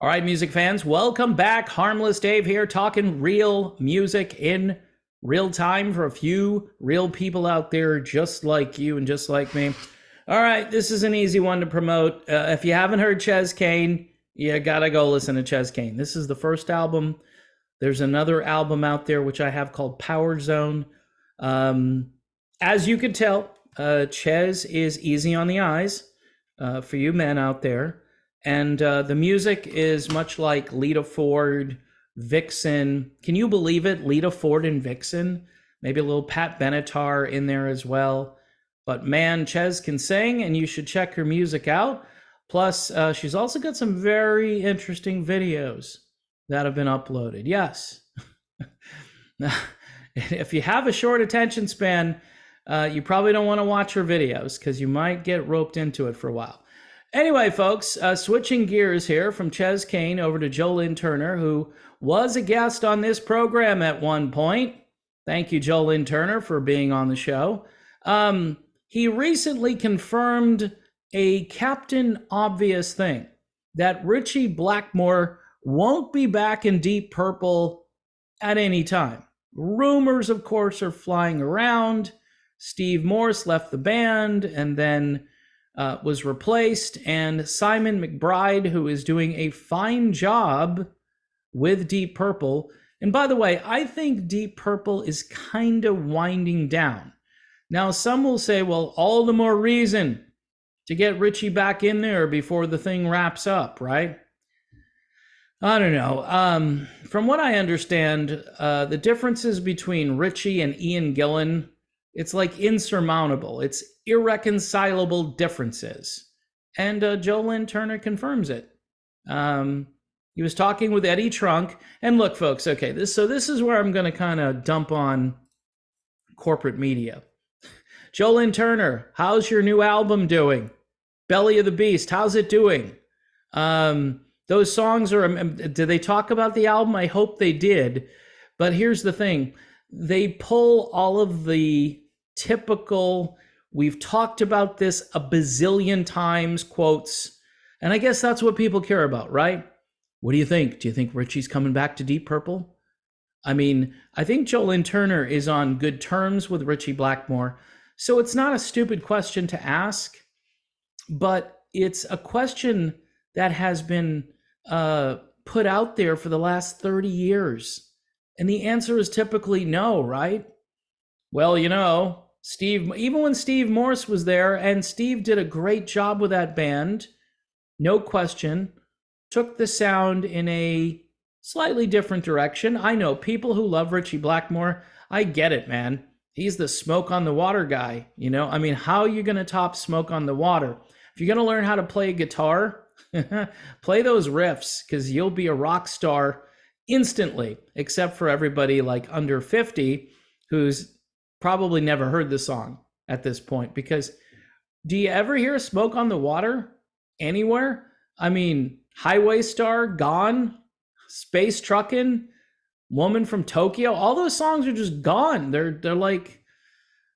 All right, music fans, welcome back. Harmless Dave here, talking real music in real time for a few real people out there just like you and just like me. All right, this is an easy one to promote. If you haven't heard Ches Kane, you gotta go listen to Ches Kane. This is the first album. There's another album out there which I have called Power Zone. Um, as you could tell, Ches is easy on the eyes for you men out there. And the music is much like Lita Ford, Vixen. Can you believe it? Lita Ford and Vixen. Maybe a little Pat Benatar in there as well. But man, Ches can sing, and you should check her music out. Plus, she's also got some very interesting videos that have been uploaded. Yes. If you have a short attention span, you probably don't want to watch her videos because you might get roped into it for a while. Anyway, folks, switching gears here from Ches Kane over to Lynn Turner, who was a guest on this program at one point. Thank you, Lynn Turner, for being on the show. He recently confirmed a Captain Obvious thing, that Ritchie Blackmore won't be back in Deep Purple at any time. Rumors, of course, are flying around. Steve Morse left the band and then was replaced, and Simon McBride, who is doing a fine job with Deep Purple. And by the way, I think Deep Purple is kind of winding down. Now, some will say, well, all the more reason to get Ritchie back in there before the thing wraps up, right? I don't know. From what I understand, the differences between Ritchie and Ian Gillan, it's like insurmountable. It's irreconcilable differences. And Lynn Turner confirms it. He was talking with Eddie Trunk. And look, folks, okay, this is where I'm going to kind of dump on corporate media. Lynn Turner, how's your new album doing? Belly of the Beast, how's it doing? Those songs are, did they talk about the album? I hope they did. But here's the thing. They pull all of the typical, we've talked about this a bazillion times quotes. And I guess that's what people care about, right? What do you think? Do you think Ritchie's coming back to Deep Purple? I mean, I think Lynn Turner is on good terms with Ritchie Blackmore. So it's not a stupid question to ask, but it's a question that has been put out there for the last 30 years. And the answer is typically no, right? Well, you know, Steve, even when Steve Morse was there, and Steve did a great job with that band, no question, took the sound in a slightly different direction. I know people who love Ritchie Blackmore, I get it, man. He's the Smoke on the Water guy, you know? I mean, how are you going to top Smoke on the Water? If you're going to learn how to play guitar, play those riffs, because you'll be a rock star instantly, except for everybody like under 50 who's probably never heard the song at this point. Because do you ever hear Smoke on the Water anywhere? I mean, Highway Star, Gone, Space Truckin', Woman from Tokyo, all those songs are just gone. They're like,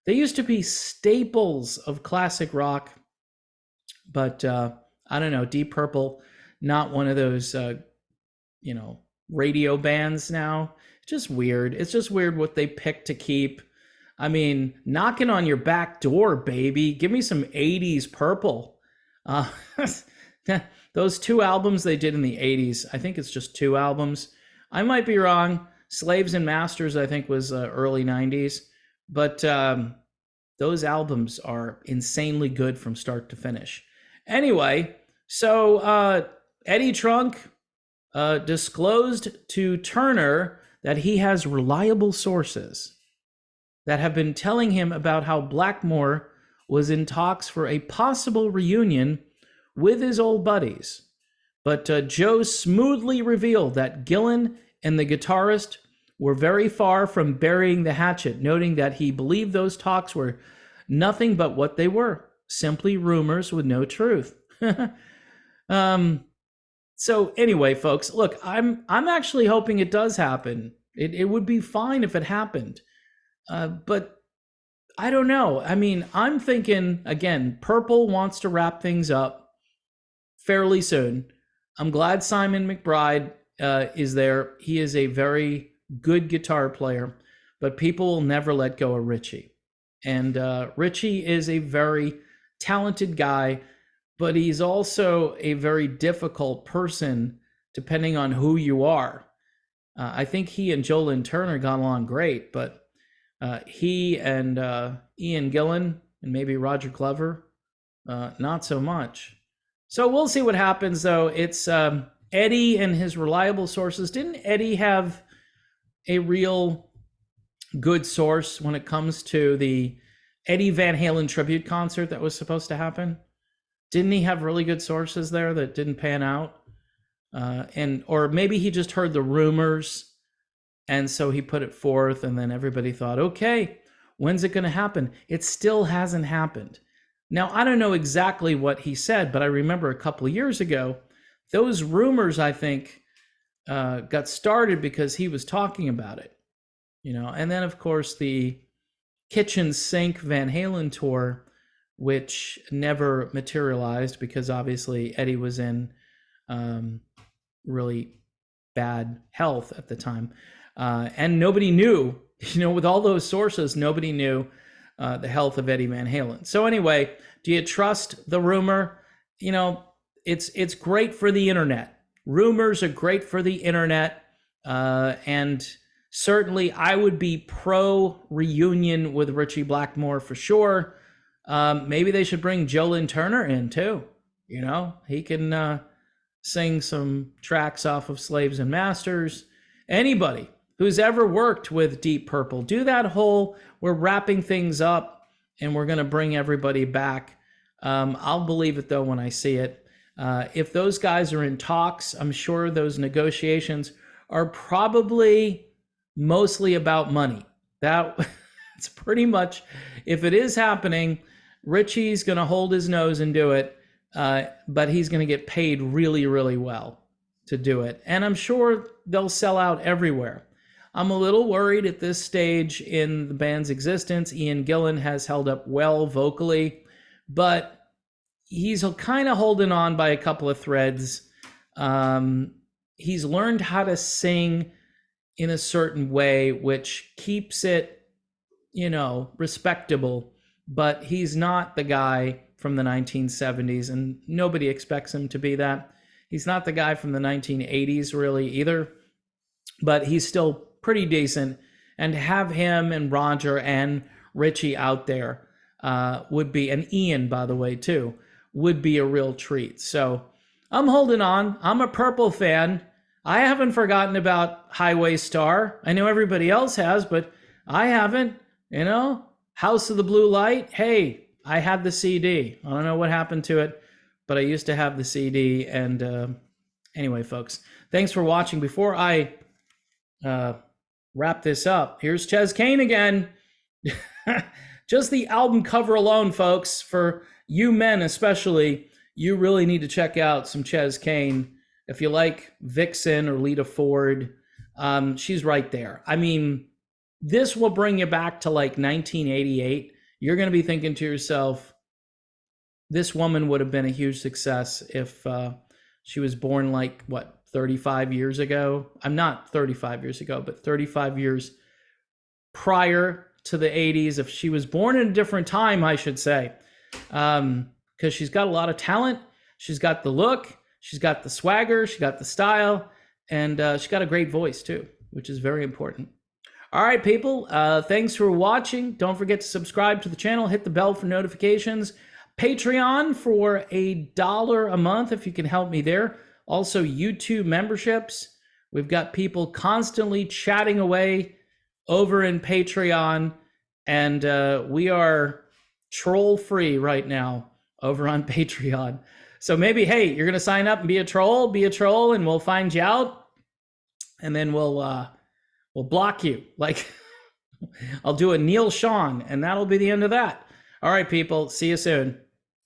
they used to be staples of classic rock. But I don't know, Deep Purple, not one of those, radio bands now. It's just weird. It's just weird what they pick to keep. I mean, Knocking on Your Back Door, baby. Give me some 80s Purple. Those two albums they did in the 80s, I think it's just two albums. I might be wrong. Slaves and Masters, I think, was early 90s. But those albums are insanely good from start to finish. Anyway, so Eddie Trunk disclosed to Turner that he has reliable sources that have been telling him about how Blackmore was in talks for a possible reunion with his old buddies. But Joe smoothly revealed that Gillan and the guitarist were very far from burying the hatchet, noting that he believed those talks were nothing but what they were, simply rumors with no truth. So anyway, folks, look, I'm actually hoping it does happen. It would be fine if it happened. But I don't know. I mean, I'm thinking, again, Purple wants to wrap things up fairly soon. I'm glad Simon McBride is there. He is a very good guitar player, but people will never let go of Ritchie. And Ritchie is a very talented guy, but he's also a very difficult person depending on who you are. I think he and Lynn Turner got along great, but he and Ian Gillan and maybe Roger Glover, not so much. So we'll see what happens, though. It's Eddie and his reliable sources. Didn't Eddie have a real good source when it comes to the Eddie Van Halen tribute concert that was supposed to happen? Didn't he have really good sources there that didn't pan out? Or maybe he just heard the rumors, and so he put it forth, and then everybody thought, okay, when's it going to happen? It still hasn't happened. Now, I don't know exactly what he said, but I remember a couple of years ago, those rumors, I think, got started because he was talking about it, and then, of course, the kitchen sink Van Halen tour, which never materialized because obviously Eddie was in really bad health at the time. And nobody knew, with all those sources, nobody knew the health of Eddie Van Halen. So anyway, do you trust the rumor? It's great for the internet. Rumors are great for the internet. And certainly I would be pro reunion with Ritchie Blackmore for sure. Maybe they should bring Lynn Turner in too. He can sing some tracks off of Slaves and Masters. Anybody who's ever worked with Deep Purple, do that whole, we're wrapping things up and we're going to bring everybody back. I'll believe it though when I see it. If those guys are in talks, I'm sure those negotiations are probably mostly about money. That's pretty much, if it is happening, Ritchie's going to hold his nose and do it, but he's going to get paid really, really well to do it. And I'm sure they'll sell out everywhere. I'm a little worried at this stage in the band's existence. Ian Gillan has held up well vocally, but he's kind of holding on by a couple of threads. He's learned how to sing in a certain way, which keeps it, respectable, but he's not the guy from the 1970s, and nobody expects him to be that. He's not the guy from the 1980s really either, but he's still pretty decent. And to have him and Roger and Ritchie out there would be, and Ian, by the way, too, would be a real treat. So I'm holding on. I'm a Purple fan. I haven't forgotten about Highway Star. I know everybody else has, but I haven't. House of the Blue Light. Hey, I had the CD. I don't know what happened to it, but I used to have the CD. And anyway, folks, thanks for watching. Before I wrap this up, here's Chez Kane again. Just the album cover alone, folks, for you men especially, you really need to check out some Chez Kane. If you like Vixen or Lita Ford, she's right there. I mean, this will bring you back to like 1988. You're going to be thinking to yourself, this woman would have been a huge success if she was born 35 years ago? I'm not 35 years ago, but 35 years prior to the 80s. If she was born in a different time, I should say, because she's got a lot of talent. She's got the look. She's got the swagger. She got the style. And she got a great voice, too, which is very important. All right, people, thanks for watching. Don't forget to subscribe to the channel. Hit the bell for notifications. Patreon for $1 a month if you can help me there. Also, YouTube memberships. We've got people constantly chatting away over in Patreon. And we are troll-free right now over on Patreon. So maybe, hey, you're going to sign up and be a troll, and we'll find you out. And then we'll block you. I'll do a Neil Sean, and that'll be the end of that. All right, people. See you soon.